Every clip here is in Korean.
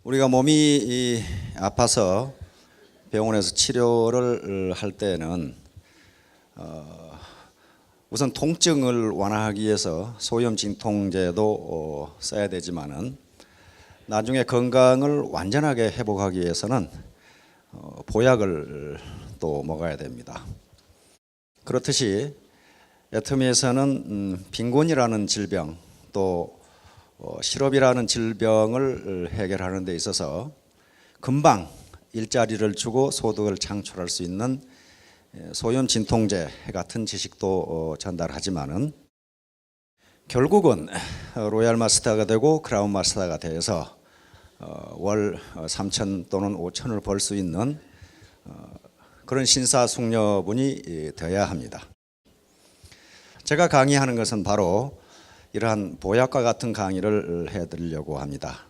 우리가 몸이 아파서 병원에서 치료를 할 때는 우선 통증을 완화하기 위해서 소염 진통제도 써야 되지만은 나중에 건강을 완전하게 회복하기 위해서는 보약을 또 먹어야 됩니다. 그렇듯이 애터미에서는 빈곤이라는 질병 또 실업이라는 질병을 해결하는 데 있어서 금방 일자리를 주고 소득을 창출할 수 있는 소염 진통제 같은 지식도 전달하지만은 결국은 로얄 마스터가 되고 크라운 마스터가 되어서 월 3천 또는 5천을 벌 수 있는 그런 신사숙녀분이 되어야 합니다. 제가 강의하는 것은 바로 이러한 보약과 같은 강의를 해드리려고 합니다.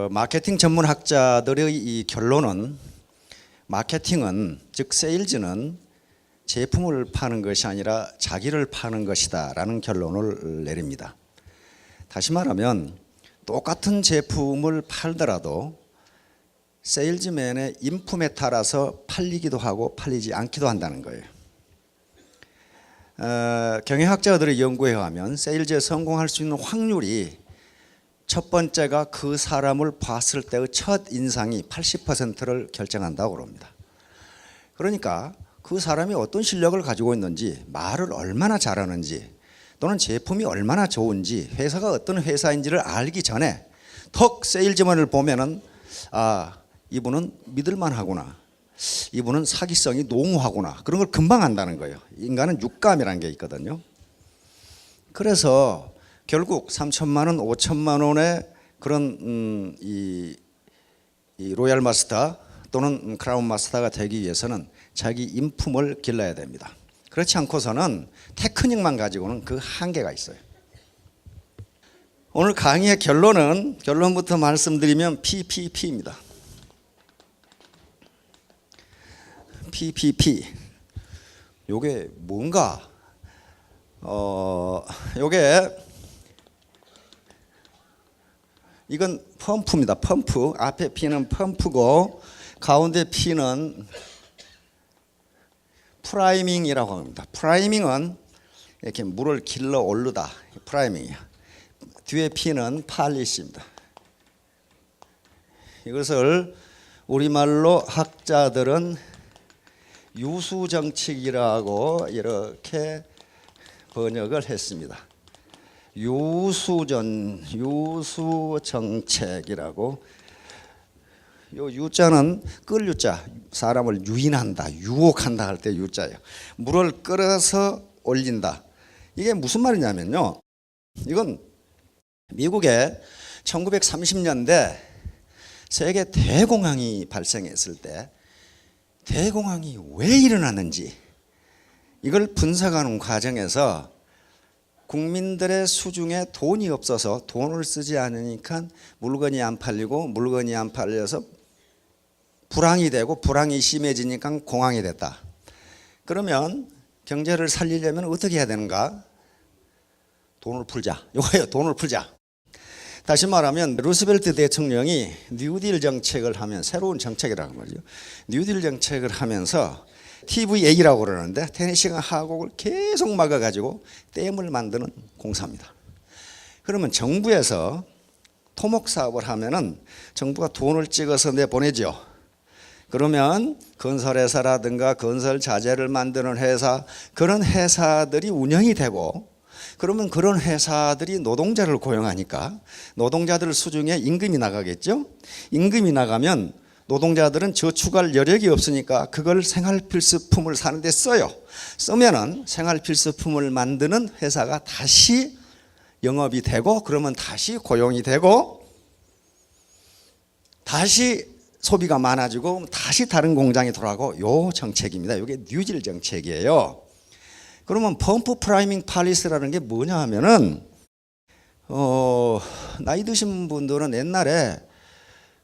마케팅 전문학자들의 이 결론은 마케팅은 즉 세일즈는 제품을 파는 것이 아니라 자기를 파는 것이다 라는 결론을 내립니다. 다시 말하면 똑같은 제품을 팔더라도 세일즈맨의 인품에 따라서 팔리기도 하고 팔리지 않기도 한다는 거예요. 경영학자들의 연구에 의하면 세일즈에 성공할 수 있는 확률이 첫 번째가 그 사람을 봤을 때의 첫 인상이 80%를 결정한다고 합니다. 그러니까 그 사람이 어떤 실력을 가지고 있는지, 말을 얼마나 잘하는지, 또는 제품이 얼마나 좋은지, 회사가 어떤 회사인지를 알기 전에 턱 세일즈맨을 보면은 이분은 믿을만 하구나, 이분은 사기성이 농후하구나, 그런 걸 금방 안다는 거예요. 인간은 육감이라는 게 있거든요. 그래서 결국 3천만 원, 5천만 원의 그런 이 로얄 마스터 또는 크라운 마스터가 되기 위해서는 자기 인품을 길러야 됩니다. 그렇지 않고서는 테크닉만 가지고는 그 한계가 있어요. 오늘 강의의 결론부터 말씀드리면 PPP입니다. PPP. 요게 뭔가 이건 펌프입니다. 펌프. 앞에 P는 펌프고 가운데 P는 프라이밍이라고 합니다. 프라이밍은 이렇게 물을 길러 오르다. 프라이밍이야. 뒤에 P는 팔리시입니다. 이것을 우리말로 학자들은 유수정책이라고 이렇게 번역을 했습니다. 유수정책이라고. 요 유자는 끌 유자, 사람을 유인한다, 유혹한다 할 때 유자예요. 물을 끌어서 올린다. 이게 무슨 말이냐면요, 이건 미국에 1930년대 세계 대공황이 발생했을 때 대공황이 왜 일어났는지 이걸 분석하는 과정에서 국민들의 수중에 돈이 없어서 돈을 쓰지 않으니까 물건이 안 팔리고 물건이 안 팔려서 불황이 되고 불황이 심해지니까 공황이 됐다. 그러면 경제를 살리려면 어떻게 해야 되는가? 돈을 풀자. 이거예요. 돈을 풀자. 다시 말하면 루스벨트 대통령이 뉴딜 정책을 하면, 새로운 정책이라고 말이죠. 뉴딜 정책을 하면서 TVA라고 그러는데 테니싱 하곡을 계속 막아가지고 댐을 만드는 공사입니다. 그러면 정부에서 토목 사업을 하면은 정부가 돈을 찍어서 내보내죠. 그러면 건설회사라든가 건설 자재를 만드는 회사, 그런 회사들이 운영이 되고, 그러면 그런 회사들이 노동자를 고용하니까 노동자들 수중에 임금이 나가겠죠. 임금이 나가면 노동자들은 저축할 여력이 없으니까 그걸 생활필수품을 사는 데 써요. 쓰면은 생활필수품을 만드는 회사가 다시 영업이 되고, 그러면 다시 고용이 되고, 다시 소비가 많아지고, 다시 다른 공장이 돌아가고, 요 정책입니다. 이게 뉴딜 정책이에요. 그러면 펌프 프라이밍 팔리스라는 게 뭐냐 하면은 나이 드신 분들은 옛날에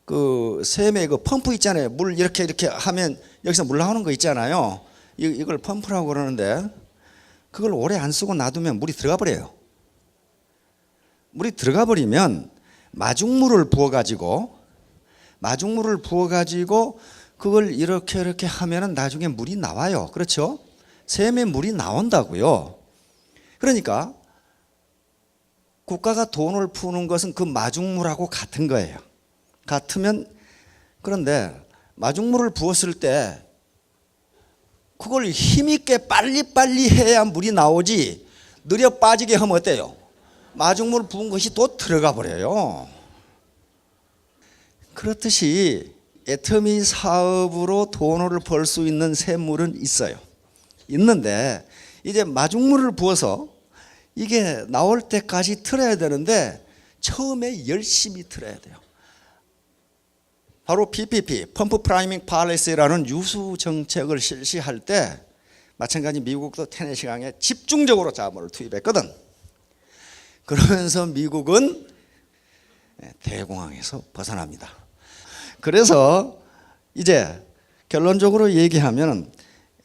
그 샘에 그 펌프 있잖아요. 물 이렇게 하면 여기서 물 나오는 거 있잖아요. 이걸 펌프라고 그러는데 그걸 오래 안 쓰고 놔두면 물이 들어가 버려요. 물이 들어가 버리면 마중물을 부어가지고 그걸 이렇게 하면은 나중에 물이 나와요. 그렇죠? 샘에 물이 나온다고요. 그러니까 국가가 돈을 푸는 것은 그 마중물하고 같은 거예요. 같으면, 그런데 마중물을 부었을 때 그걸 힘있게 빨리빨리 해야 물이 나오지, 느려 빠지게 하면 어때요? 마중물 부은 것이 또 들어가 버려요. 그렇듯이 애터미 사업으로 돈을 벌 수 있는 샘물은 있어요. 있는데 이제 마중물을 부어서 이게 나올 때까지 틀어야 되는데 처음에 열심히 틀어야 돼요. 바로 PPP, 펌프 프라이밍 팔리시라는 유수 정책을 실시할 때 마찬가지 미국도 테네시강에 집중적으로 자본을 투입했거든. 그러면서 미국은 대공황에서 벗어납니다. 그래서 이제 결론적으로 얘기하면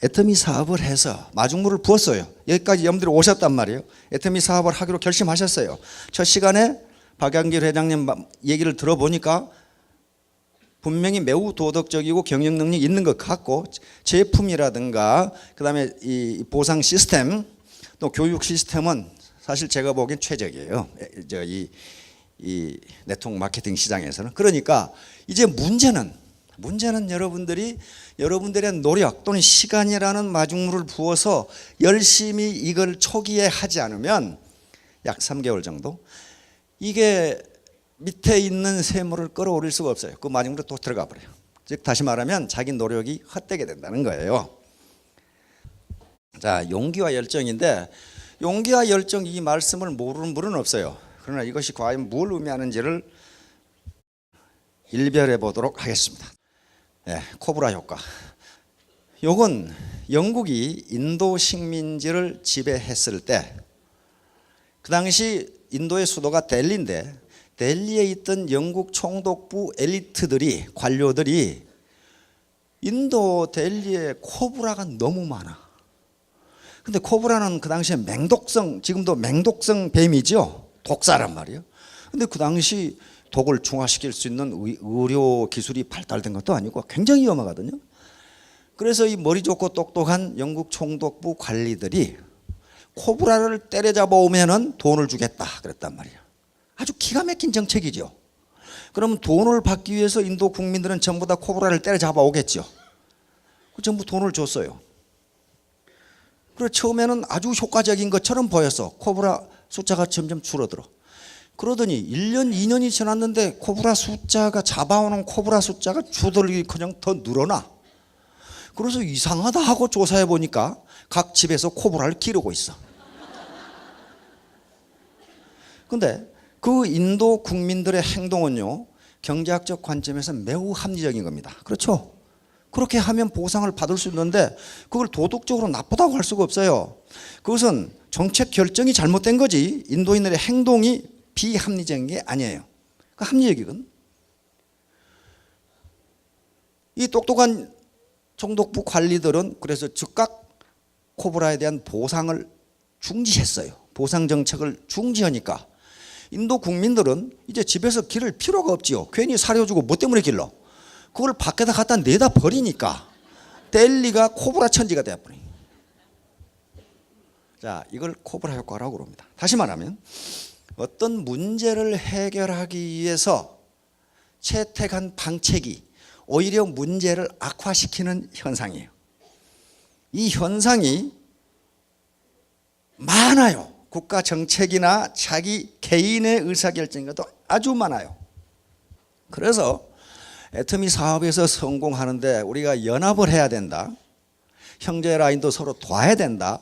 애터미 사업을 해서 마중물을 부었어요. 여기까지 여러분들이 오셨단 말이에요. 애터미 사업을 하기로 결심하셨어요. 첫 시간에 박양길 회장님 얘기를 들어보니까 분명히 매우 도덕적이고 경영 능력이 있는 것 같고, 제품이라든가 그다음에 이 보상 시스템 또 교육 시스템은 사실 제가 보기엔 최적이에요. 이 네트워크 마케팅 시장에서는. 그러니까 이제 문제는 여러분들의 노력 또는 시간이라는 마중물을 부어서 열심히 이걸 초기에 하지 않으면 약 3개월 정도 이게 밑에 있는 샘물을 끌어올릴 수가 없어요. 그 마중물에 또 들어가 버려요. 즉 다시 말하면 자기 노력이 헛되게 된다는 거예요. 자, 용기와 열정인데, 용기와 열정, 이 말씀을 모르는 분은 없어요. 그러나 이것이 과연 뭘 의미하는지를 일별해 보도록 하겠습니다. 코브라 효과. 요건 영국이 인도 식민지를 지배했을 때, 그 당시 인도의 수도가 델리인데 델리에 있던 영국 총독부 엘리트들이, 관료들이 인도 델리에 코브라가 너무 많아. 근데 코브라는 그 당시에 맹독성, 지금도 맹독성 뱀이죠. 독사란 말이에요. 근데 그 당시 독을 중화시킬 수 있는 의료 기술이 발달된 것도 아니고 굉장히 위험하거든요. 그래서 이 머리 좋고 똑똑한 영국 총독부 관리들이 코브라를 때려잡아 오면은 돈을 주겠다 그랬단 말이에요. 아주 기가 막힌 정책이죠. 그러면 돈을 받기 위해서 인도 국민들은 전부 다 코브라를 때려잡아 오겠죠. 전부 돈을 줬어요. 그래서 처음에는 아주 효과적인 것처럼 보였어. 코브라 숫자가 점점 줄어들어. 그러더니 1년, 2년이 지났는데 코브라 숫자가, 잡아오는 코브라 숫자가 줄어들기커녕 더 늘어나. 그래서 이상하다 하고 조사해 보니까 각 집에서 코브라를 기르고 있어. 근데 그 인도 국민들의 행동은요, 경제학적 관점에서 매우 합리적인 겁니다. 그렇죠? 그렇게 하면 보상을 받을 수 있는데 그걸 도덕적으로 나쁘다고 할 수가 없어요. 그것은 정책 결정이 잘못된 거지 인도인들의 행동이 비합리적인 게 아니에요. 그 합리적이거든. 이 똑똑한 총독부 관리들은 그래서 즉각 코브라에 대한 보상을 중지했어요. 보상 정책을 중지하니까 인도 국민들은 이제 집에서 기를 필요가 없지요. 괜히 사려주고 뭐 때문에 길러? 그걸 밖에다 갖다 내다 버리니까 델리가 코브라 천지가 되어버려요. 자, 이걸 코브라 효과라고 그럽니다. 다시 말하면 어떤 문제를 해결하기 위해서 채택한 방책이 오히려 문제를 악화시키는 현상이에요. 이 현상이 많아요. 국가 정책이나 자기 개인의 의사결정에도 아주 많아요. 그래서 애터미 사업에서 성공하는데 우리가 연합을 해야 된다. 형제 라인도 서로 도와야 된다.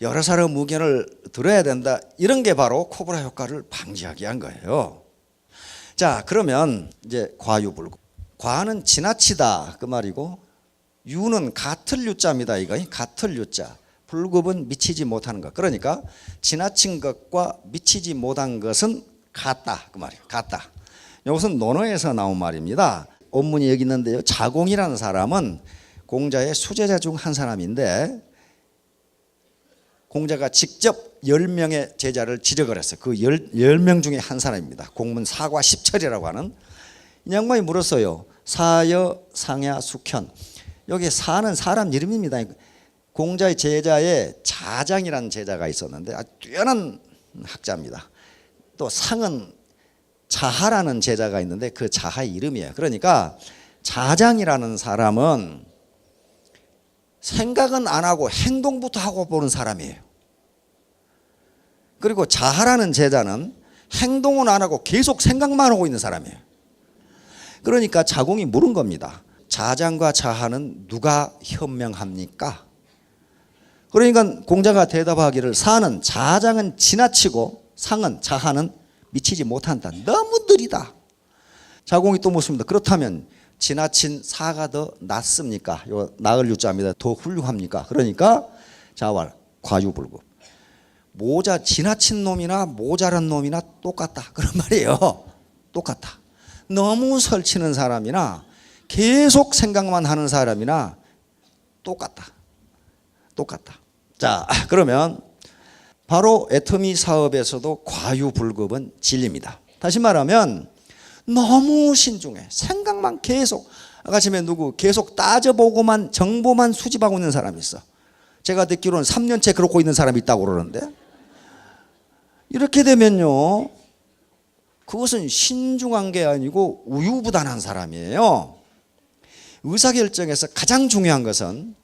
여러 사람 의견을 들어야 된다. 이런 게 바로 코브라 효과를 방지하게 한 거예요. 자, 그러면 이제 과유불급. 과는 지나치다 그 말이고, 유는 같을 유자입니다. 이거 같을 유자. 불급은 미치지 못하는 것. 그러니까 지나친 것과 미치지 못한 것은 같다 그 말이에요. 같다. 이것은 논어에서 나온 말입니다. 원문이 여기 있는데요. 자공이라는 사람은 공자의 수제자 중 한 사람인데, 공자가 직접 10명의 제자를 지적을 했어요. 그 10명 중에 한 사람입니다. 공문 사과 십철이라고 하는. 이 양반이 물었어요. 사여 상야 숙현. 여기 사는 사람 이름입니다. 공자의 제자에 자장이라는 제자가 있었는데 아주 뛰어난 학자입니다. 또 상은 자하라는 제자가 있는데 그 자하의 이름이에요. 그러니까 자장이라는 사람은 생각은 안 하고 행동부터 하고 보는 사람이에요. 그리고 자하라는 제자는 행동은 안 하고 계속 생각만 하고 있는 사람이에요. 그러니까 자공이 물은 겁니다. 자장과 자하는 누가 현명합니까? 그러니까 공자가 대답하기를 사는 자장은 지나치고 상은 자하는 미치지 못한다. 너무 느리다. 자공이 또 묻습니다. 그렇다면 지나친 사가 더 낫습니까? 요 나을 유자입니다. 더 훌륭합니까? 그러니까 자왈 과유불급. 지나친 놈이나 모자란 놈이나 똑같다. 그런 말이에요. 똑같다. 너무 설치는 사람이나 계속 생각만 하는 사람이나 똑같다. 자, 그러면 바로 애터미 사업에서도 과유불급은 진리입니다. 다시 말하면 너무 신중해. 생각만 계속. 아까 전에 계속 따져보고만 정보만 수집하고 있는 사람이 있어. 제가 듣기로는 3년째 그러고 있는 사람이 있다고 그러는데, 이렇게 되면요, 그것은 신중한 게 아니고 우유부단한 사람이에요. 의사결정에서 가장 중요한 것은,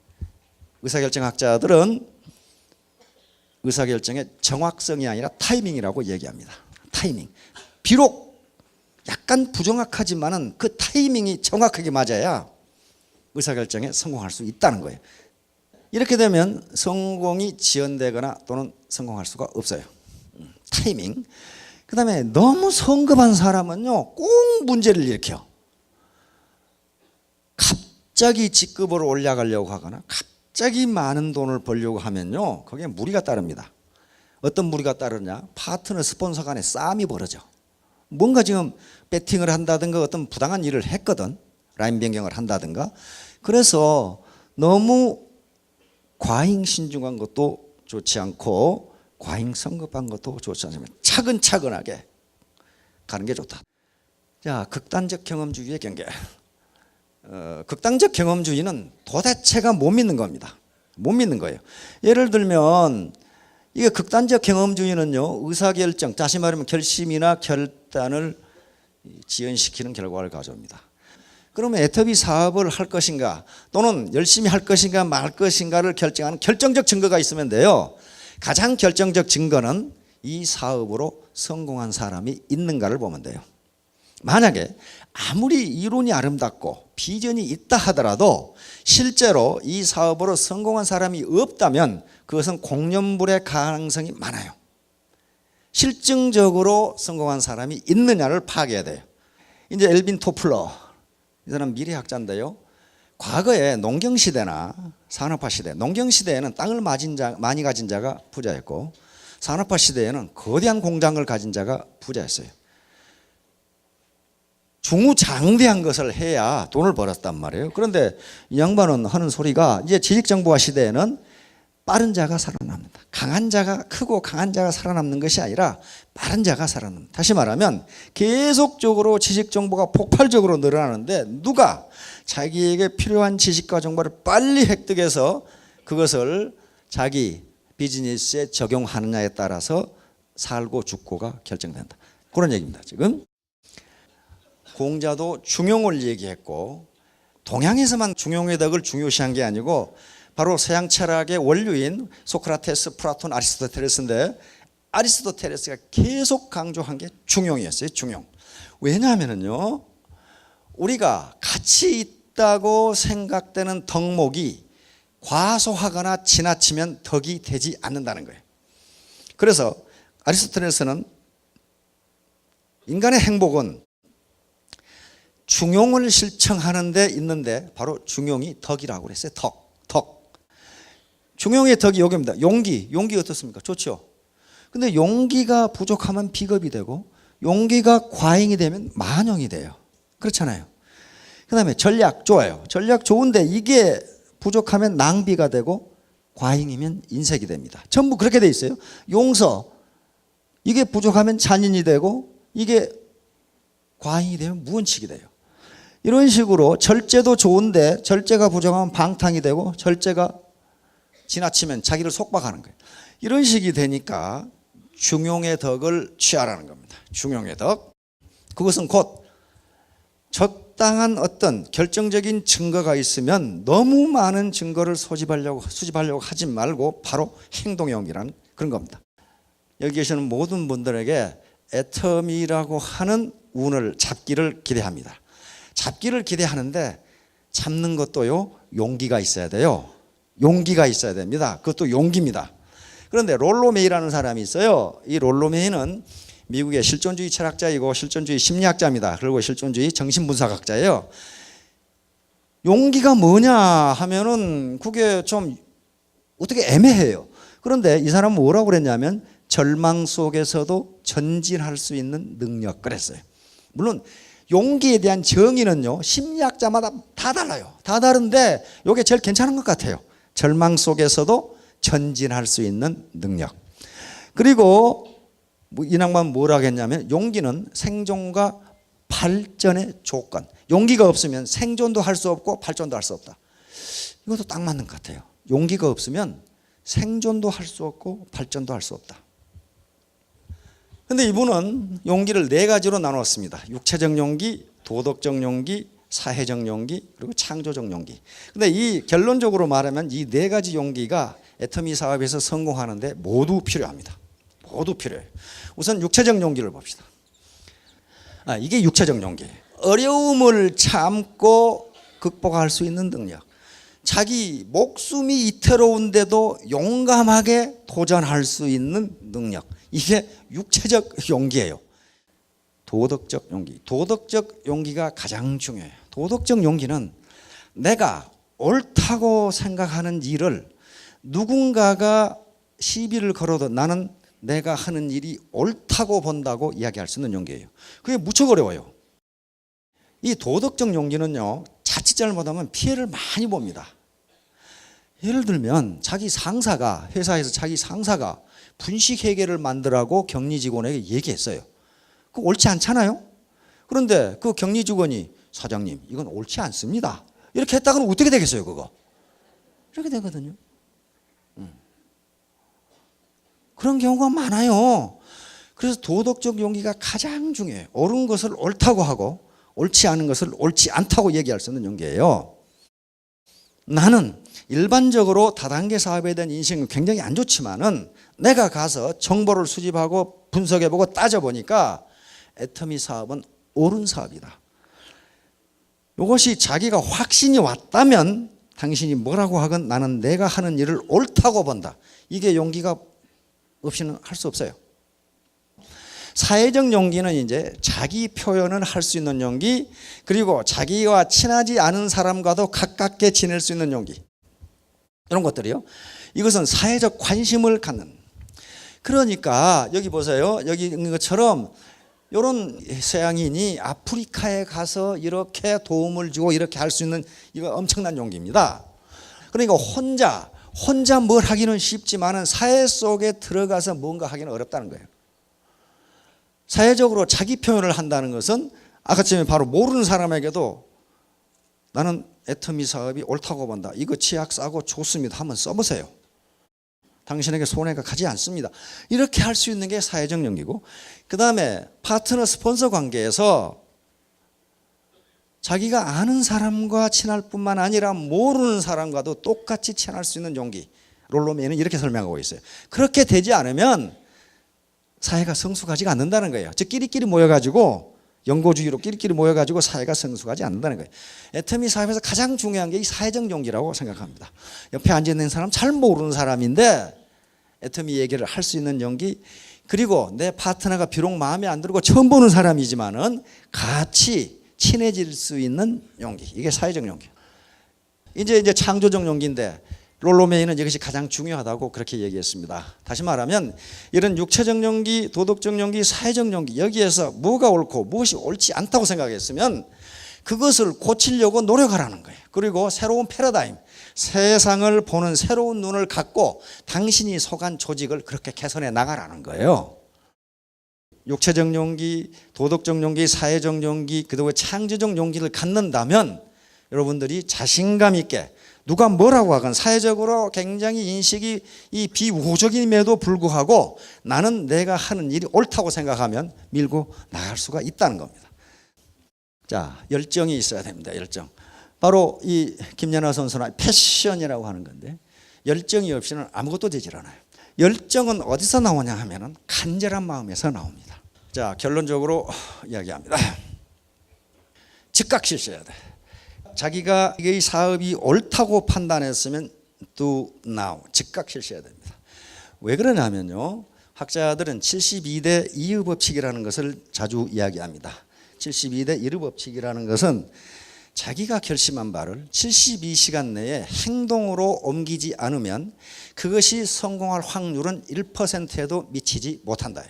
의사결정학자들은 의사결정의 정확성이 아니라 타이밍이라고 얘기합니다. 타이밍. 비록 약간 부정확하지만은 그 타이밍이 정확하게 맞아야 의사결정에 성공할 수 있다는 거예요. 이렇게 되면 성공이 지연되거나 또는 성공할 수가 없어요. 타이밍. 그 다음에 너무 성급한 사람은요, 꼭 문제를 일으켜. 갑자기 직급으로 올라가려고 하거나 갑자기 많은 돈을 벌려고 하면요, 거기에 무리가 따릅니다. 어떤 무리가 따르냐? 파트너 스폰서 간에 싸움이 벌어져. 뭔가 지금 배팅을 한다든가 어떤 부당한 일을 했거든. 라인 변경을 한다든가. 그래서 너무 과잉 신중한 것도 좋지 않고 과잉 성급한 것도 좋지 않습니다. 차근차근하게 가는 게 좋다. 자, 극단적 경험주의의 경계. 극단적 경험주의는 도대체가 못 믿는 겁니다. 못 믿는 거예요. 예를 들면 이게 극단적 경험주의는요, 의사결정, 다시 말하면 결심이나 결단을 지연시키는 결과를 가져옵니다. 그러면 애터미 사업을 할 것인가 또는 열심히 할 것인가 말 것인가를 결정하는 결정적 증거가 있으면 돼요. 가장 결정적 증거는 이 사업으로 성공한 사람이 있는가를 보면 돼요. 만약에 아무리 이론이 아름답고 비전이 있다 하더라도 실제로 이 사업으로 성공한 사람이 없다면 그것은 공연불의 가능성이 많아요. 실증적으로 성공한 사람이 있느냐를 파악해야 돼요. 이제 엘빈 토플러, 이 사람 미래학자인데요. 과거에 농경시대나 산업화시대, 농경시대에는 땅을 많이 가진 자가 부자였고 산업화시대에는 거대한 공장을 가진 자가 부자였어요. 중후장대한 것을 해야 돈을 벌었단 말이에요. 그런데 이 양반은 하는 소리가 이제 지식정보화 시대에는 빠른 자가 살아납니다. 강한 자가 크고 강한 자가 살아남는 것이 아니라 빠른 자가 살아납니다. 다시 말하면 계속적으로 지식정보가 폭발적으로 늘어나는데 누가 자기에게 필요한 지식과 정보를 빨리 획득해서 그것을 자기 비즈니스에 적용하느냐에 따라서 살고 죽고가 결정된다. 그런 얘기입니다. 지금 공자도 중용을 얘기했고 동양에서만 중용의 덕을 중요시한 게 아니고 바로 서양 철학의 원류인 소크라테스, 플라톤, 아리스토텔레스인데 아리스토텔레스가 계속 강조한 게 중용이었어요. 중용. 왜냐하면요, 우리가 가치 있다고 생각되는 덕목이 과소하거나 지나치면 덕이 되지 않는다는 거예요. 그래서 아리스토텔레스는 인간의 행복은 중용을 실천하는 데 있는데 바로 중용이 덕이라고 그랬어요. 덕. 중용의 덕이 여기입니다. 용기 어떻습니까? 좋죠. 근데 용기가 부족하면 비겁이 되고 용기가 과잉이 되면 만용이 돼요. 그렇잖아요. 그 다음에 전략 좋아요. 전략 좋은데 이게 부족하면 낭비가 되고 과잉이면 인색이 됩니다. 전부 그렇게 돼 있어요. 용서, 이게 부족하면 잔인이 되고 이게 과잉이 되면 무언칙이 돼요. 이런 식으로 절제도 좋은데 절제가 부족하면 방탕이 되고 절제가 지나치면 자기를 속박하는 거예요. 이런 식이 되니까 중용의 덕을 취하라는 겁니다. 중용의 덕. 그것은 곧 적당한 어떤 결정적인 증거가 있으면 너무 많은 증거를 수집하려고 하지 말고 바로 행동의 용기라는 그런 겁니다. 여기 계시는 모든 분들에게 애터미라고 하는 운을 잡기를 기대합니다. 잡기를 기대하는데 잡는 것도요, 용기가 있어야 돼요. 용기가 있어야 됩니다. 그것도 용기입니다. 그런데 롤로 메이라는 사람이 있어요. 이 롤로 메이는 미국의 실존주의 철학자이고 실존주의 심리학자입니다. 그리고 실존주의 정신분석학자예요. 용기가 뭐냐 하면은 그게 좀 어떻게 애매해요. 그런데 이 사람은 뭐라고 그랬냐면 절망 속에서도 전진할 수 있는 능력 그랬어요. 물론 용기에 대한 정의는요, 심리학자마다 다 달라요. 다 다른데 이게 제일 괜찮은 것 같아요. 절망 속에서도 전진할 수 있는 능력. 그리고 이 낭만 뭐라고 했냐면 용기는 생존과 발전의 조건. 용기가 없으면 생존도 할 수 없고 발전도 할 수 없다. 이것도 딱 맞는 것 같아요. 용기가 없으면 생존도 할 수 없고 발전도 할 수 없다. 그런데 이분은 용기를 네 가지로 나눴습니다. 육체적 용기, 도덕적 용기, 사회적 용기, 그리고 창조적 용기. 그런데 이 결론적으로 말하면 이 네 가지 용기가 애터미 사업에서 성공하는데 모두 필요합니다. 모두 필요해요. 우선 육체적 용기를 봅시다. 이게 육체적 용기. 어려움을 참고 극복할 수 있는 능력. 자기 목숨이 이태로운데도 용감하게 도전할 수 있는 능력. 이게 육체적 용기예요. 도덕적 용기. 도덕적 용기가 가장 중요해요. 도덕적 용기는 내가 옳다고 생각하는 일을 누군가가 시비를 걸어도 나는 내가 하는 일이 옳다고 본다고 이야기할 수 있는 용기예요. 그게 무척 어려워요. 이 도덕적 용기는요, 자칫 잘못하면 피해를 많이 봅니다. 예를 들면 자기 상사가, 회사에서 자기 상사가 분식회계를 만들라고 격리 직원에게 얘기했어요. 그거 옳지 않잖아요. 그런데 그 격리 직원이 사장님 이건 옳지 않습니다 이렇게 했다가는 어떻게 되겠어요? 그거 이렇게 되거든요. 그런 경우가 많아요. 그래서 도덕적 용기가 가장 중요해요. 옳은 것을 옳다고 하고 옳지 않은 것을 옳지 않다고 얘기할 수 있는 용기예요. 나는 일반적으로 다단계 사업에 대한 인식은 굉장히 안 좋지만은 내가 가서 정보를 수집하고 분석해보고 따져보니까 애터미 사업은 옳은 사업이다. 이것이 자기가 확신이 왔다면 당신이 뭐라고 하건 나는 내가 하는 일을 옳다고 본다. 이게 용기가 없이는 할 수 없어요. 사회적 용기는 이제 자기 표현을 할 수 있는 용기, 그리고 자기와 친하지 않은 사람과도 가깝게 지낼 수 있는 용기, 이런 것들이요. 이것은 사회적 관심을 갖는. 그러니까 여기 보세요. 여기 있는 것처럼 이런 서양인이 아프리카에 가서 이렇게 도움을 주고 이렇게 할 수 있는, 이거 엄청난 용기입니다. 그러니까 혼자 뭘 하기는 쉽지만은 사회 속에 들어가서 뭔가 하기는 어렵다는 거예요. 사회적으로 자기 표현을 한다는 것은 아까처럼 바로 모르는 사람에게도 나는 애터미 사업이 옳다고 본다. 이거 치약 싸고 좋습니다. 한번 써보세요. 당신에게 손해가 가지 않습니다. 이렇게 할 수 있는 게 사회적 용기고, 그 다음에 파트너 스폰서 관계에서 자기가 아는 사람과 친할 뿐만 아니라 모르는 사람과도 똑같이 친할 수 있는 용기. 롤로메이는 이렇게 설명하고 있어요. 그렇게 되지 않으면 사회가 성숙하지가 않는다는 거예요. 즉 끼리끼리 모여가지고 연고주의로 끼리끼리 모여가지고 사회가 성숙하지 않는다는 거예요. 애터미 사업에서 가장 중요한 게 이 사회적 용기라고 생각합니다. 옆에 앉아있는 사람 잘 모르는 사람인데 애터미 얘기를 할 수 있는 용기, 그리고 내 파트너가 비록 마음에 안 들고 처음 보는 사람이지만은 같이 친해질 수 있는 용기. 이게 사회적 용기. 이제 창조적 용기인데 롤로메이는 이것이 가장 중요하다고 그렇게 얘기했습니다. 다시 말하면 이런 육체적 용기, 도덕적 용기, 사회적 용기, 여기에서 뭐가 옳고 무엇이 옳지 않다고 생각했으면 그것을 고치려고 노력하라는 거예요. 그리고 새로운 패러다임, 세상을 보는 새로운 눈을 갖고 당신이 속한 조직을 그렇게 개선해 나가라는 거예요. 육체적 용기, 도덕적 용기, 사회적 용기, 그리고 창조적 용기를 갖는다면 여러분들이 자신감 있게 누가 뭐라고 하건 사회적으로 굉장히 인식이 이 비우호적임에도 불구하고 나는 내가 하는 일이 옳다고 생각하면 밀고 나갈 수가 있다는 겁니다. 자, 열정이 있어야 됩니다. 열정. 바로 이 김연아 선수는 패션이라고 하는 건데 열정이 없이는 아무것도 되질 않아요. 열정은 어디서 나오냐 하면은 간절한 마음에서 나옵니다. 자, 결론적으로 이야기합니다. 즉각 실시해야 돼. 자기가 이 사업이 옳다고 판단했으면 do now, 즉각 실시해야 됩니다. 왜 그러냐면요, 학자들은 72대 2의 법칙이라는 것을 자주 이야기합니다. 72대 1의 법칙이라는 것은 자기가 결심한 바를 72시간 내에 행동으로 옮기지 않으면 그것이 성공할 확률은 1%에도 미치지 못한다.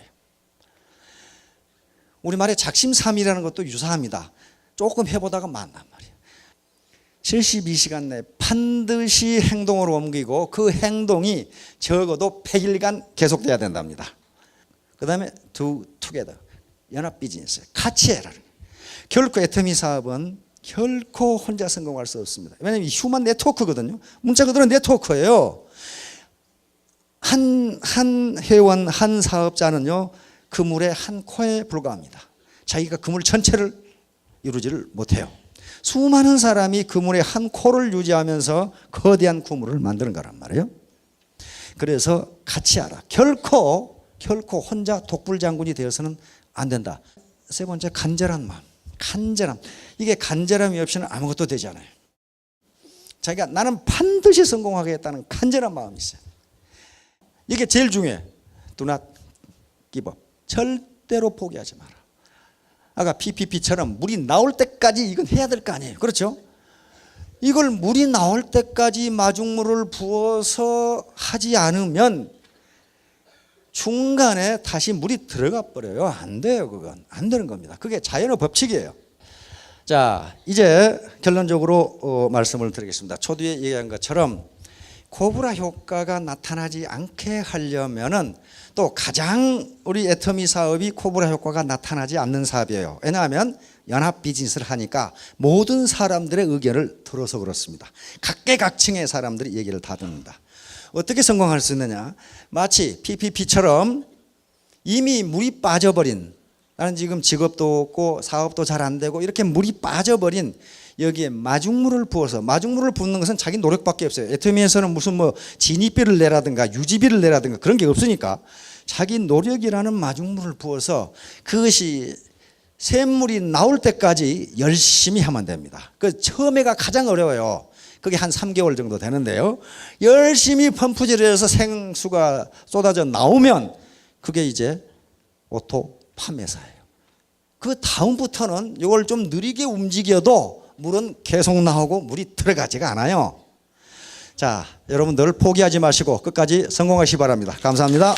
우리말에 작심삼일이라는 것도 유사합니다. 조금 해보다가 만난 말이에요. 72시간 내에 반드시 행동으로 옮기고 그 행동이 적어도 100일간 계속돼야 된답니다. 그 다음에 do together, 연합 비즈니스, 같이 해라. 결코 애터미 사업은 결코 혼자 성공할 수 없습니다. 왜냐하면 휴먼 네트워크거든요. 문자 그대로 네트워크예요. 한 회원, 한 사업자는요, 그물의 한 코에 불과합니다. 자기가 그물 전체를 이루지를 못해요. 수많은 사람이 그물의 한 코를 유지하면서 거대한 그물을 만드는 거란 말이에요. 그래서 같이 하라. 결코 혼자 독불장군이 되어서는 안 된다. 세 번째, 간절한 마음. 간절함. 이게 간절함이 없이는 아무것도 되지 않아요. 자기가 나는 반드시 성공하겠다는 간절한 마음이 있어요. 이게 제일 중요해. Do not give up. 절대로 포기하지 마라. 아까 PPP처럼 물이 나올 때까지 이건 해야 될 거 아니에요. 그렇죠? 이걸 물이 나올 때까지 마중물을 부어서 하지 않으면 중간에 다시 물이 들어가 버려요. 안 돼요. 그건 안 되는 겁니다. 그게 자연의 법칙이에요. 자, 이제 결론적으로 말씀을 드리겠습니다. 초두에 얘기한 것처럼 코브라 효과가 나타나지 않게 하려면은 또 가장 우리 애터미 사업이 코브라 효과가 나타나지 않는 사업이에요. 왜냐하면 연합 비즈니스를 하니까 모든 사람들의 의견을 들어서 그렇습니다. 각계각층의 사람들이 얘기를 다 듣는다. 어떻게 성공할 수 있느냐? 마치 PPP처럼 이미 물이 빠져버린, 나는 지금 직업도 없고 사업도 잘 안 되고 이렇게 물이 빠져버린 여기에 마중물을 부어서, 마중물을 붓는 것은 자기 노력밖에 없어요. 애터미에서는 무슨 뭐 진입비를 내라든가 유지비를 내라든가 그런 게 없으니까 자기 노력이라는 마중물을 부어서 그것이 샘물이 나올 때까지 열심히 하면 됩니다. 그 처음에가 가장 어려워요. 그게 한 3개월 정도 되는데요. 열심히 펌프질을 해서 생수가 쏟아져 나오면 그게 이제 오토 판매사예요. 그 다음부터는 이걸 좀 느리게 움직여도 물은 계속 나오고 물이 들어가지가 않아요. 자, 여러분들 포기하지 마시고 끝까지 성공하시기 바랍니다. 감사합니다.